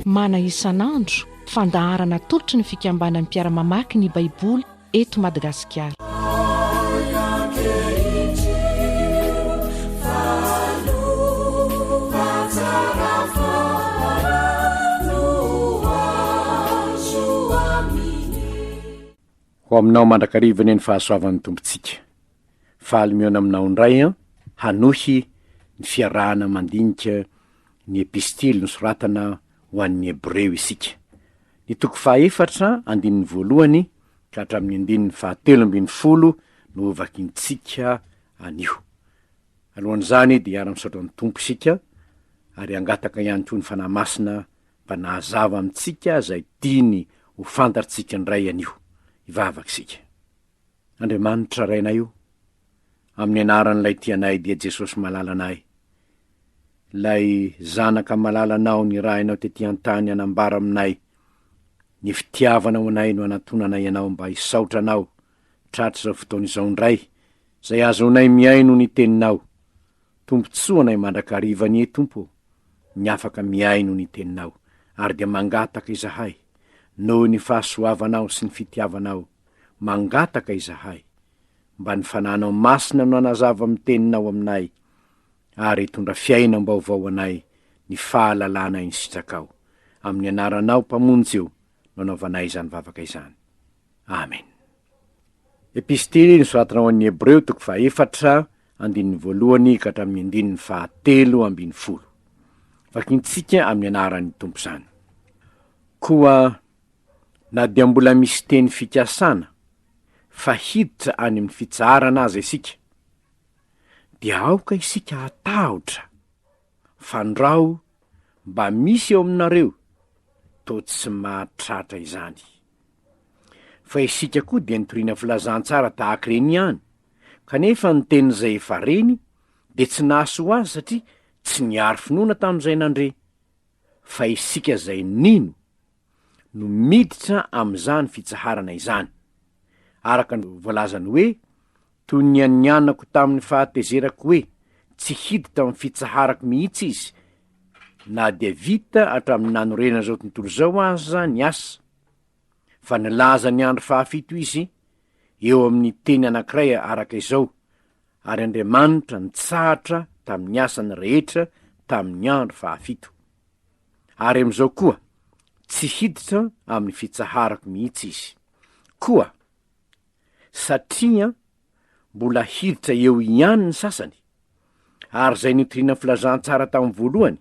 Mana isan'andro fandaharana tolotry ny fikambanan'ny mpiara-mamaky ny baiboly eto Madagasikara. Ho aminao mandrakarivany ny fahasoavan'ny tompontsika. Faly miona aminao indray hanohy ny fiarahana mandinika ny epistily nosoratana ho an'ny Hebreo isika. Ny toko 4 andininy voalohany ka hatramin'ny 17 no vakintsika anio. Alohan'izany dia ara-misaotra ny tompo isika ary angataka ihany koa ny fanahy masina mba nahazava amintsika izay tiany ho fantatritsika indray anio. Ivavaka isika. Andriamanitra rainay io, amin'ny anaran'ilay tianay dia Jesosy malala anay, lay zanaka malalanao ny rahinao tety an-tany anambara aminay, ny fitiavanao anay no anatonanay ianao mba hisaotra anao tratra izao fotoana izao indray, zay azonay miaino ny teninao. Tompontsoa anay mandrakarivany tompo, ny afaka miaino ny teninao, ary dia mangataka izahay noho ny fahasoavanao sy ny fitiavanao, mangataka izahay mba ny fananao masina no anazava amin'ny teninao aminay, ary hitondra fiaina mbaovao anay ny fahalalana ny sitrakao. Amin'ny anaranao mpamonjy eo no anaovanay izany vavaka izany. Amen. Epistily nosoratanao an'ny Hebreo toko 4 andininy voalohany ka hatramin'ny 17. Vakintsika amin'ny anaran'ny tompo izany. Koa na dia mbola misy teny fikasana fa hiditra any amin'ny fitsarana azy isika, dia aoka isika hatahotra fandrao mba misy eo aminareo to tsy mahatratra izany. Fa isika koa dia nitoriana filazantsara tahaka ireny ihany, kanefa ny teny izay efa reny dia tsy nahaso azy satria tsy niary finoana tamin'izay nandre. Fa isika izay nino no miditra amin'izany fitsaharana izany, araka ny voalazany hoe, toy ny anyanako tamin'ny fahatezerako hoe tsy hiditra amin'ny fitsaharako mihitsy izy, na dia vita hatramin'ny nanorena zao tontolo zao aza ny asa. Fa nilaza ny andro 7 izy eo amin'ny teny anankiray araka izao, ary Andriamanitra nitsahatra tamin'ny asany rehetra tamin'ny andro 7. Ary am'izao koa tsy hiditra amin'ny fitsaharako mihitsy izy. Koa satria mbola hiditra eo ihany ny sasany, ary zay nitoriana filazantsara tamin'ny voalohany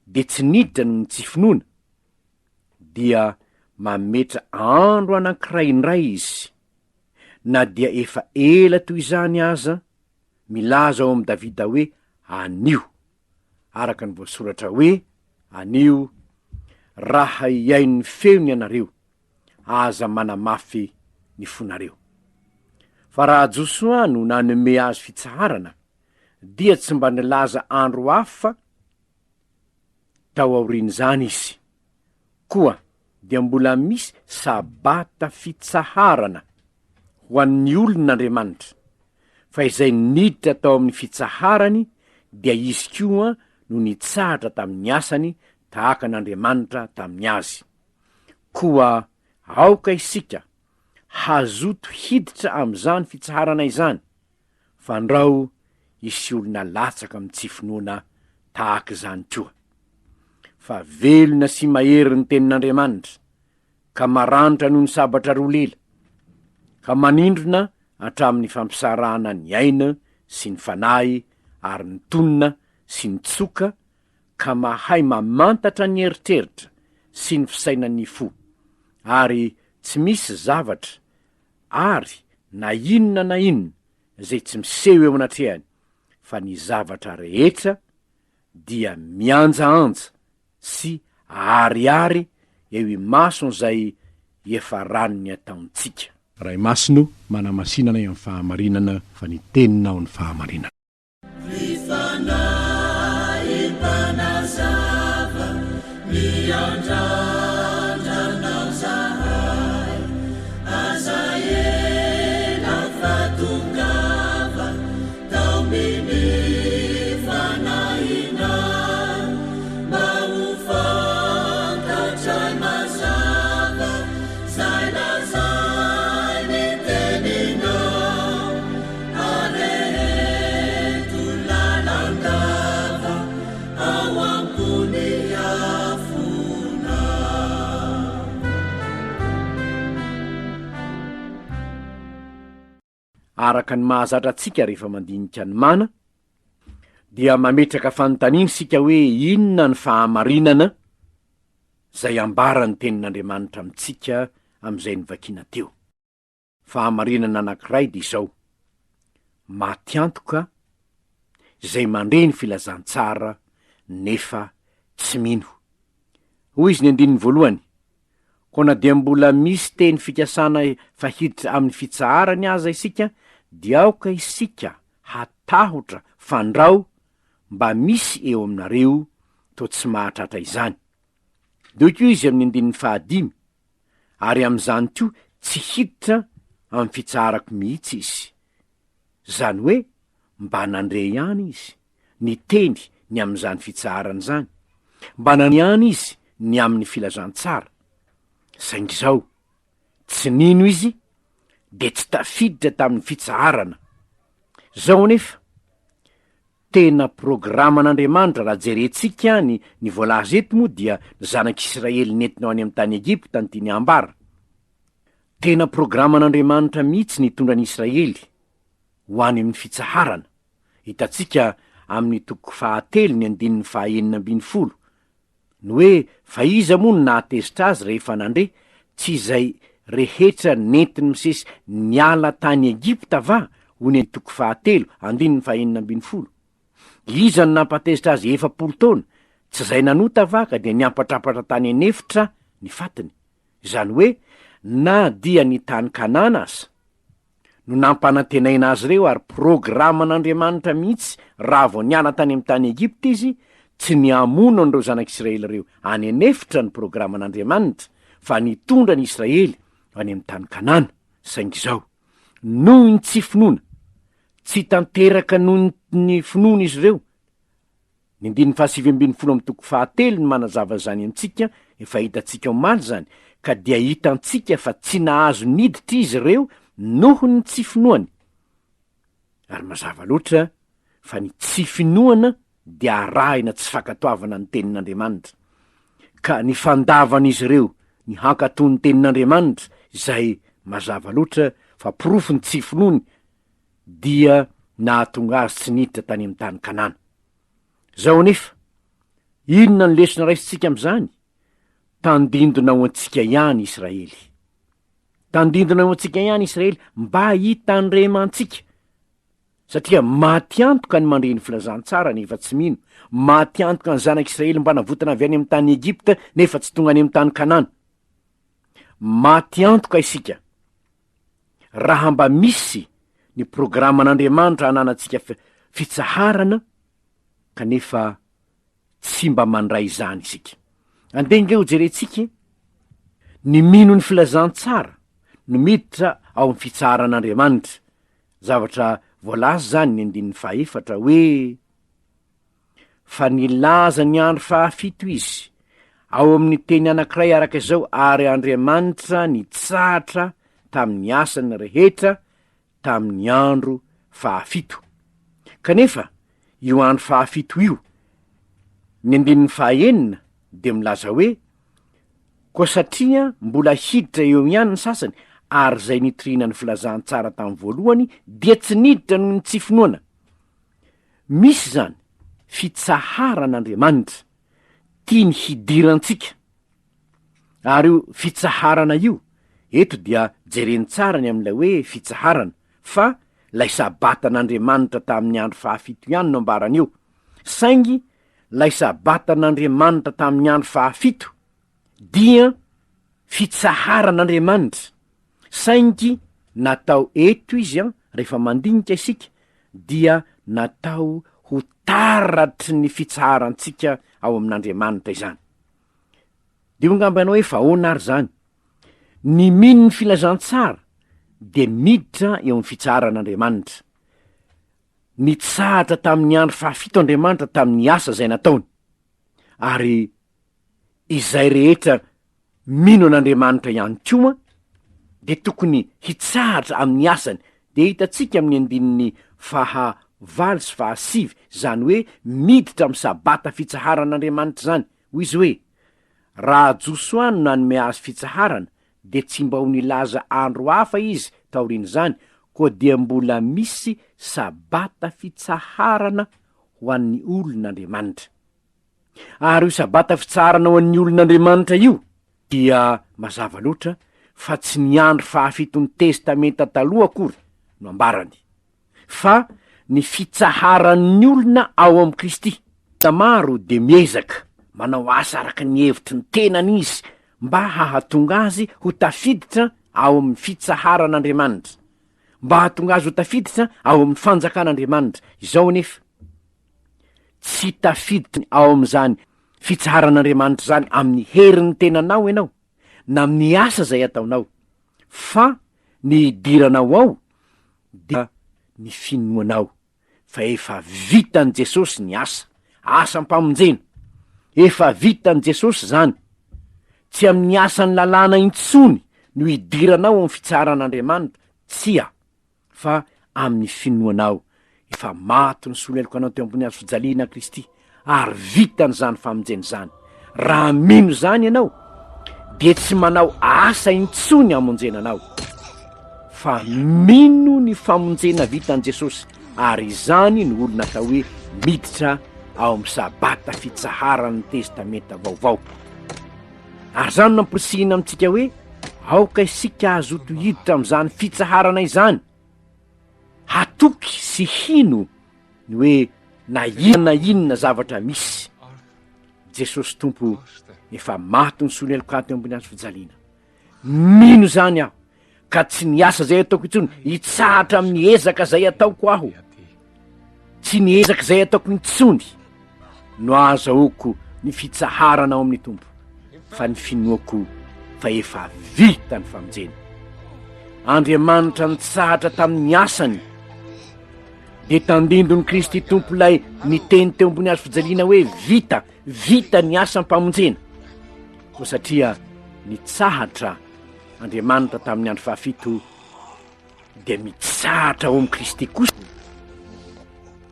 dia tsy niditra noho ny tsy finoana, dia mametra andro anankiray indray izy, na dia efa ela toy izany aza. Milaza ao amin'ny Davida hoe anio, araka ny voasoratra hoe anio raha iaino ny feony ianareo, aza manamafy ny fonareo. Fa raha Josoa no nanome azy fitsaharana, dia tsy mba nilaza andro hafa tao aorian'izany izy. Koa dia mbola misy sabata fitsaharana ho an'ny olon'Andriamanitra, fa izay niditra tao amin'ny fitsaharany dia izy koa no nitsahatra tamin'ny asany tahaka n'Andriamanitra tamin'ny azy. Koa aoka isika hazoto hiditra amin'izany fitsaharana izany, fandrao isy olona latsaka amin'ny tsy finoana tahaka izany koa. Fa velona sy mahery ny tenin'Andriamanitra, ka maranitra noho ny sabatra roa lela, ka manindrona hatramin'ny fampisarana ny aina sy ny fanahy, ary ny tonina sy ny tsoka, ka mahay mamantatra ny eritreritra sy ny fisainan'ny fo, ary tsy misy zavatra ary na inona zay tsy miseho eo anatrehany, fa ny zavatra rehetra dia mianjaanja sy ariary eo imason'izay efa ranony ataontsika. Ray masino manamasinana amin'ny fahamarinana fa ny teninao ny fahamarinana. araka ny mahazatra antsika rehefa mandinika ny mana dia mametraka fanontaniana sika hoe inona ny fahamarinana zay ambarany tenin'Andriamanitra amintsika am'izay nivakiana teo. Fahamarinana anankiray de izao: maty antoka zay mandre ny filazantsara nefa tsy mino. Hoy izy ny andininy voalohany: kona dia mbola misy teny fikasana fahiditra amin'ny fitsaharany aza isika, dia aoka isika hatahotra fandrao mba misy eo aminareo to tsy mahatratra izany. Deo koa izy amin'ny andininy 5: ary am'izany ko tsy hiditra amin'ny fitsaharako mihitsy izy. Zany hoe mba nandre ihany izy ny teny ny am'izany fitsaharany zany, mba nany ihany izy ny amin'ny filazantsara. Saingy zao tsy nino izy de tsy tafiditra tamin'ny fitsaharana. Zao nefa tena programan'Andriamanitra raha jerentsika ny voalaza eto moa dia ny zanak'Israely nentinao any amin'ny tany Egipta ny tiany ambara. Tena programan'Andriamanitra mihitsy ny tondra an'Israely ho any amin'ny fitsaharana. Hitantsika amin'ny toko 7 ny andininy 9:12 ny hoe fa iza moa no nahatezitra azy rehefa nandre, tsy izay rehetra nentiny misesy niala tany Egipta va? Ho ny toko 7 andininy 9:12. Iza no nampatezitra azy 40 taona? Tsy izay nanota va ka dia niampatrapatra tany anefitra ny fatiny. Zany hoe na dia ny tany Kanana aza no nampanantenaina azy reo, ary programan'Andriamanitra mihitsy raha vao niala tany amin'ny tany Egipta izy, tsy niamono an'ireo zanak'Israely reo any anefitra ny programan'Andriamanitra, fa nitondra ny Israely any amin'ny tany Kanana. Saingy zao noho ny tsy finoana, tsy tanteraka noho ny finoana izy reo. Ny andininy 7:12 amin'ny toko 7 ny manazava zany amintsika, efa hitantsika omaly zany, ka dia hitantsika fa tsy nahazo niditra izy reo noho ny tsy finoany. Ary mazava loatra fa ny tsy finoana dia arahina tsy fankatoavana ny tenin'Andriamanitra, ka ny fandavan'izy reo ny hankatony tenin'Andriamanitra, izay mazava loatra fa porofo ny tsy finoany dia nahatonga azy tsy niditra tany amin'ny tany Kanana. Zao nefa inona ny lesona raisintsika am'izany? Tandindona ho antsika ihany Israely. Tandindona ho antsika ihany Israely mba hitandremantsika, satria maty antoka ny mandre ny filazantsara nefa tsy mino. Maty antoka ny zanak'Israely mba navotana avy any amin'ny tany Egipta nefa tsy tonga any amin'ny tany Kanana. Maty antoka isika raha mba misy ny programan'Andriamanitra hananantsika fitsaharana, kanefa tsy mba mandray izany isika. Andenga ho jerentsika ny mino ny filazantsara no miditra ao amin'ny fitsaharan'Andriamanitra. Zavatra voalaza zany ny andininy 4 hoe fa nilaza ny andro 7 izy ao amin'ny teny anankiray araka izao, ary Andriamanitra nitsahatra tamin'ny asany rehetra tamin'ny andro 7. Kanefa io andro 7 io, ny andininy 9 de milaza hoe koa satria mbola hiditra eo ihany ny sasany, ary zay nitorina ny filazantsara tamin'ny voalohany dia tsy niditra noho ny tsy finoana. Misy zany fitsaharan'Andriamanitra tia ny hidirantsika, ary io fitsaharana io eto dia jereny tsara ny amin'ilay hoe fitsaharana, fa lay sabatan'Andriamanitra tamin'ny andro 7 ihany no ambarany eo. Saingy lay sabatan'Andriamanitra tamin'ny andro 7 dia fitsaharan'Andriamanitra. Saingy natao eto izy rehefa mandinika isika dia natao ho taratry ny fitsaharantsika ao amin'Andriamanitra izany. de ho ngambanao hoe vahoana ary zany ny mino ny filazantsara de miditra eo amin'ny fitsaharan'Andriamanitra. Nitsahatra tamin'ny andro fahafito Andriamanitra tamin'ny asa zay nataony, ary izay rehetra mino an'Andriamanitra ihany koa de tokony hitsahatra amin'ny asany. De hitantsika amin'ny andininy faha-valo sy faha-sivy zany hoe miditra amin'ny sabata fitsaharan'Andriamanitra zany. Hoy izy hoe raha Josoa no nanome azy fitsaharana de tsy mba ho nilaza andro hafa izy taoriany zany, koa dia mbola misy sabata fitsaharana ho an'ny olon'Andriamanitra. Ary io sabata fitsaharana ho an'ny olon'Andriamanitra io dia mazava loatra fa tsy ny andro fahafitony testamenta taloha akory no ambarany, fa ny fitsaharan'ny olona ao am' Kristy. Maro de miezaka manao asa araka ny hevitry ny tenany izy mba hahatonga azy ho tafiditra ao amin'ny fitsaharan'Andriamanitra, mba hahatonga azy ho tafiditra ao amin'ny fanjakan'Andriamanitra. Izao anefa tsy tafiditra ao am'izany fitsaharan'Andriamanitra zany amin'ny herin'ny tenanao ianao na amin'ny asa zay ataonao, fa ny idiranao ao dia ny finoanao fa efa vitan' Jesosy ny asa-mpamonjena. Efa vitan' Jesosy zany, tsy amin'ny asan'ny lalàna intsony no idiranao amin'ny fitsaharan'Andriamanitra, tsia, fa amin'ny finoanao. Efa maty ny soleloko anao teo ambony hazo fijaliana Kristy, ary vitany zany famonjena zany. Raha mino zany ianao de tsy manao asa intsony hamonjenanao, fa mino ny famonjena vitan' Jesosy, ary izany ny olona atao hoe miditra ao amin'ny sabata fitsaharan'ny testamenta vaovao. Ary zany namporisihina amintsika hoe aoka isika azo tohiditra am'izany fitsaharana izany, hatoky sy hino ny hoe na inona zavatra misy. Jesosy Tompo efa maty ny soleloko ato ambony hazo fijaliana. Mino zany aho, ka tsy ny asa zay ataoko intsony hitsahatra amin'ny ezaka zay ataoko aho, tsy ny ezaka zay ataoko intsony no azahoako ny fitsaharana ao amin'ny Tompo, fa ny finoako fa efa vita ny famonjena. Andriamanitra nitsahatra tamin'ny asany de tandindony Kristy Tompo lay niteny teo ambony hazo fijaliana hoe vita ny asam-pamonjena. Ko satria nitsahatra Andriamanitra tamin'ny andro fahafito de mitsahatra ao am' Kristy kosa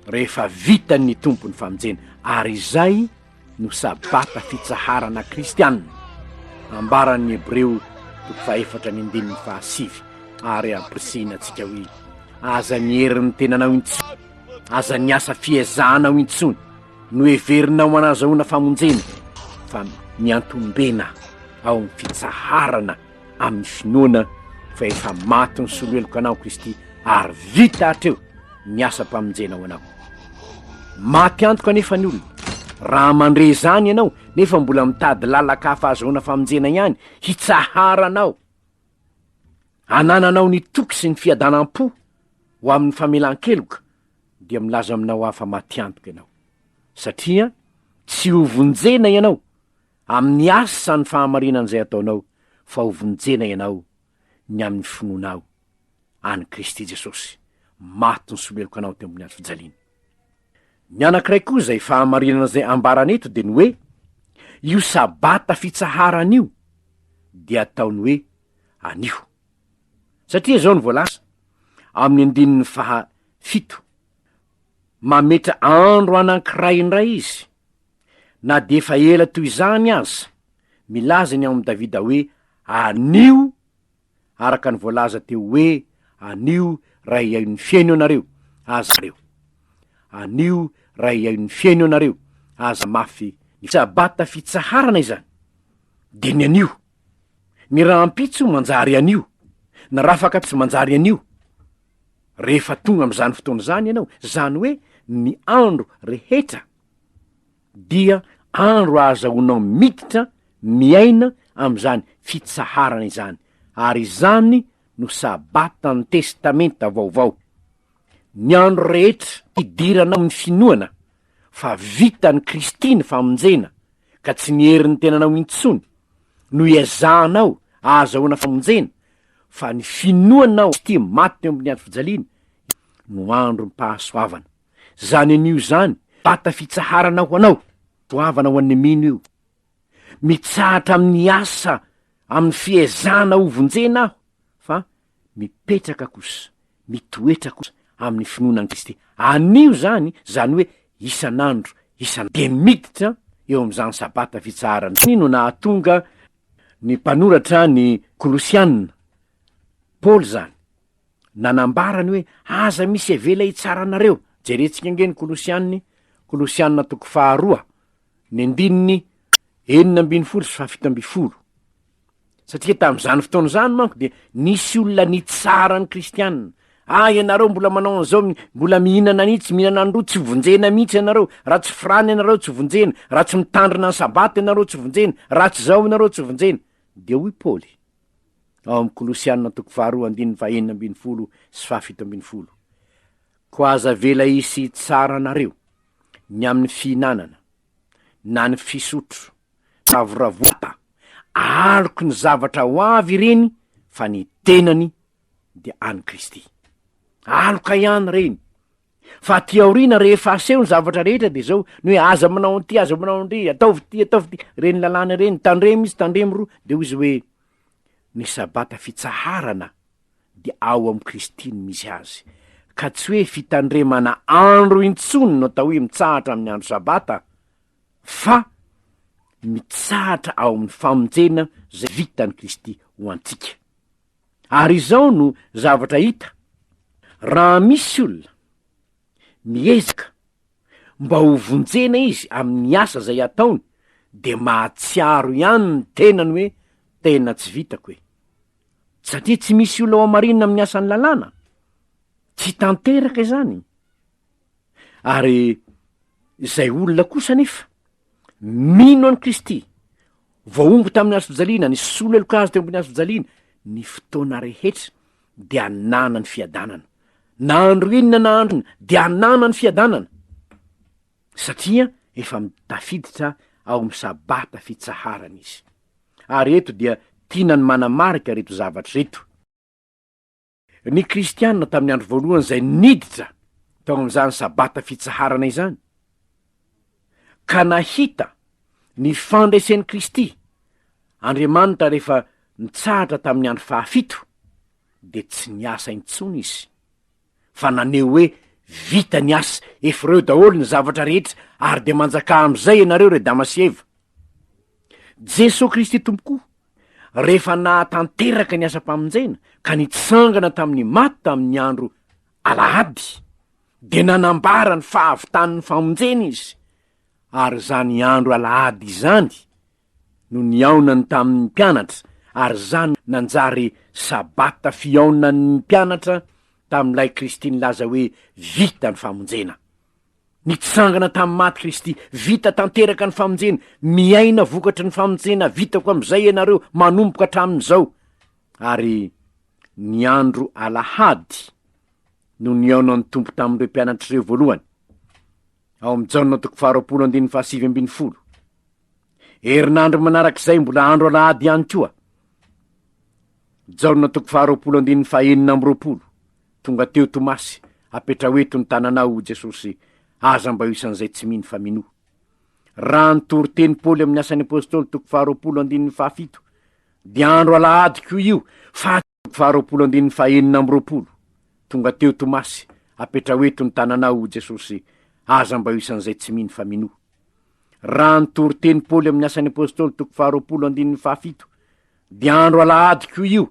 rehefa vitany ny Tompo ny famonjena. Ary izay no sabata fitsaharana kristianina, ambaran'ny Hebreo 4:7. Ary ampirisihina antsika hoe aza miherin'ny tenanao intsony, aza ny asa fiezanao intsony no heverinao manazahoana famonjena, fa miantombena ao amin'ny fitsaharana amin'ny finoana fa efa maty ny soleloko anao Kristy, ary vita hatreo ny asa-pamonjena ao anao. Maty antoka nefa ny olona raha mandre zany ianao nefa mbola mitady lalaka ahazoana famonjena ihany hitsaharanao, anananao ny toky sy ny fiadanam-po ho amin'ny famelan-keloka, dia milaza aminao hafa maty antoka ianao, satria tsy ho vonjena ianao amin'ny asa ny fahamarinan'izay ataonao, fa ho vonjena ianao ny amin'ny finoanao any Kristy Jesosy maty ny soleloko anao teo ambony hazo fijaliana. Ny anankiray koa zay fahamarinana zay ambarana eto de ny hoe io sabata fitsaharan'io dia ataony hoe anio, satria zao ny voalaza amin'ny andininy fahafito, mametra andro anankiray indray izy, na de efa ela toy izany aza. Milaza ny ao am' Davida hoe anio, araka ny voalaza teo hoe anio raha iain'ny fiaino anareo aza reo, anio raha iain'ny fiaino anareo aza mafy ny sabata fitsaharana izany. De ny anio, ny rahampitso manjary anio, ny rafaka tsy manjary anio rehefa tonga am'izany fotoana zany ianao. Zany hoe ny andro rehetra dia andro azahoanao miditra miaina am'izany fitsaharana izany, ary izany no sabata ny testamenta vaovao. Ny andro rehetra idiranao ny finoana fa vitany Kristy ny famonjena, ka tsy ny herin'ny tenanao intsony no iazanao azahoana famonjena fa ny finoanao ty maty teo amin'ny andro fijaliana no andro mpahasoavana. Zany an'io zany bata fitsaharana ho anao soavana ho an'ny mino io, mitsahatra amin'ny asa amin'ny fiezana ho vonjena aho fa mipetraka kosa mitoetra kosa amin'ny finoanan'i Kristy. Anio zany hoe isan'andro de miditra eo am'izany sabata fitsaharana. Nino nahatonga ny mpanoratra ny Kolosianina Paoly zany nanambarany hoe aza misy evela hitsaranareo. Jerentsika nge ny Kolosianina toko 2 ny 9:7-12. Satria tam'izany fotoana zany manko de nisy olona nitsara ny kristianina. Ianareo mbola manao an'izao, mbola mihinana nitsy, mihinana andro tsy vonjena mihitsy ianareo, raha tsy firany ianareo tsy vonjena, raha tsy mitandrina ny sabata ianareo tsy vonjena, raha tsy zao ianareo tsy vonjena. De hoy Paoly ao amin'ny Kolosianina toko 2:4-17. Ko aza vela isy tsara anareo ny amin'ny fihinanana na ny fisotro ravoravota aloko ny zavatra ho avy ireny fa ny tenany de any Kristy. Aloka ihany reny. Fa ty aorina rehefa aseho ny zavatra rehetra de zao ny hoe aza manao an'ty, aza manao an'ry, ataovy ty, reny lalàna reny, tandremo izy, tandremo roa. De hoy izy hoe ny sabata fitsaharana de ao am Kristy no misy azy, ka tsy hoe fitandremana andro intsony no atao hoe mitsahatra amin'ny andro sabata, fa mitsahatra ao amin'ny famonjena zay vitany Kristy ho antsika. Ary izao no zavatra hita raha misy olona miezaka mba ho vonjena izy amin'ny asa zay ataony de mahatsiaro ihany ny tenany hoe tena tsy vitako e. Satria tsy misy olona ao amarinina amin'ny asan'ny lalàna, tsy tanteraka izany. Ary zay olona kosa nefa mino an'i Kristy, voaombo tamin'ny hazo fijaliana, ny sola eloka azy teo ambony hazo fijaliana, ny fotoana rehetra de anana ny fiadanana. Na andro inona na andro de anana ny fiadanana, satria efa mitafiditra ao amin'ny sabata fitsaharana izy. Ary eto dia tiana ny manamarika reto zavatra reto. Ny kristianina tamin'ny andro voalohany zay niditra tao amin'izany sabata fitsaharana izany, ka nahita ny fandraisen'i Kristy, Andriamanitra rehefa nitsahatra tamin'ny andro 7 de tsy niasa intsony izy, fa naneo hoe vita ny asa, efa reo daholo ny zavatra rehetra, ary de manjaka am'izay ianareo re dama sy eva. Jesosy Kristy tompoko rehefa nahatanteraka ny asa-pamonjena ka nitsangana tamin'ny maty tamin'ny andro alahady, de nanambara ny fahavitan'ny famonjena izy. Ary zany andro alahady izany no niaonany tamin'ny mpianatra, ary zany nanjary sabata fiaonan'ny mpianatra tamin'ilay Kristy nilaza hoe vita ny famonjena. Nitsangana tamin'ny maty Kristy, vita tanteraka ny famonjena, miaina vokatry ny famonjena vitako am'izay ianareo manomboka hatramin'izao. Ary ny andro alahady no niaonan'ny tompo tamin'ireo mpianatra ireo voalohany. Ao amin'ny Jaona toko 2:7-10. Herinandro manarak'izay mbola andro alahady ihany koa. Jaona toko 2:9-20. Tonga teo Tomasy apetra hoeto ny tananao Jesosy, aza mba ho isan'izay tsy mino fa mino. Raha nitory teny Paoly amin'ny asan'ny apôstôly toko 2:7, de andro alahady koa io, fa 2:9-20. Tonga teo Tomasy apetra hoeto ny tananao Jesosy, aza mba ho isan'izay tsy mino fa mino. Raha nitory teny Paoly amin'ny asan'ny apôstôly toko 2:7, de andro alahady koa io,